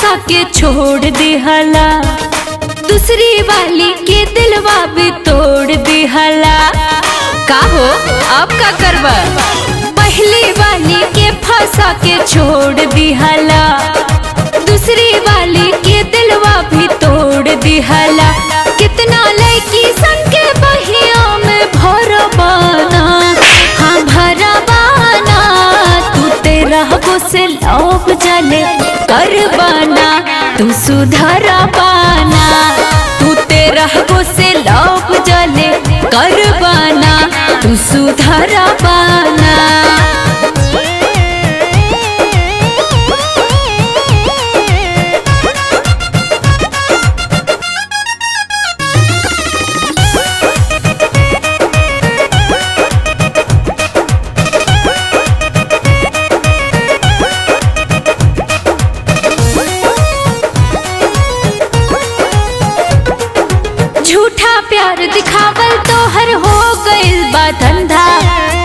फंसा के छोड़ दिहला, दूसरी वाली के दिलवा भी तोड़ दिहला। का हो अब का करबा? पहली वाली के फंसा के छोड़ दिहला, दूसरी वाली के दिलवा भी तोड़ दिहला। कितना लड़की सन के बहिया में भरबाना, हाँ भरबाना। तू तेरा से लौप जले करबाना, तू सुधरा पाना। तू तेरा से लौप जले करबाना, तू सुधरा पाना। झूठा प्यार दिखावल तोहर हो गइल बा धंधा,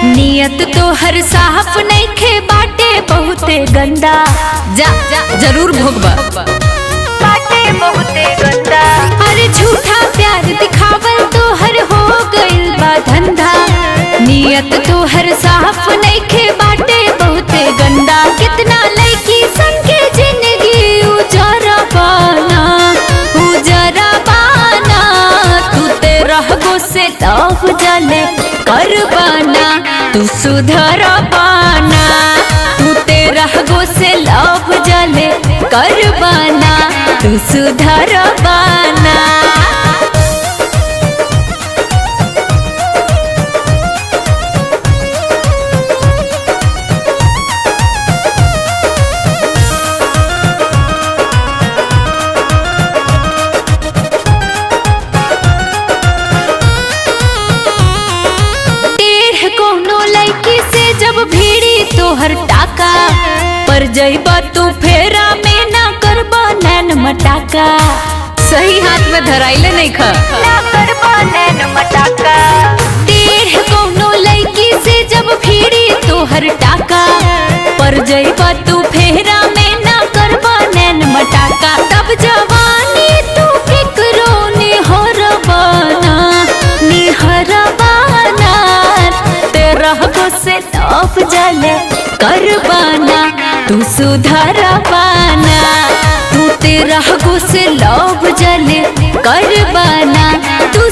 नियत तोहर साफ नइखे बाटे बहुते गंदा। जा जरूर भोगबा, बाटे बहुते गंदा। अरे झूठा प्यार दिखावल तोहर हो गइल बा धंधा, नियत तोहर साफ नइखे बाटे बहुते गंदा। कितना लड़की सन के जिंदगी उजरा पाना, उजरा पाना। तू तेरा से लौप जले करबाना, तू सुधरा पाना। तू तेरा से लौप जले करबाना, तू सुधरा पाना। जब भीड़ी तोहर टाका पर जइबा तू फेरा में ना करबा नैन मटाका। सही हाथ में धराइले नहीं खा ना करबा नैन मटाका। टेढ़ कोनो लड़की से जब भीड़ी तोहर टाका पर जइबा तू फेरा में ना करबा नैन मटाका। तब जवानी तू फिक्रो निहरबाना, निहरबाना। तेरा से लौप जले करबाना, तू सुधरा पाना। तू तेरा से लौप जले करबाना, तू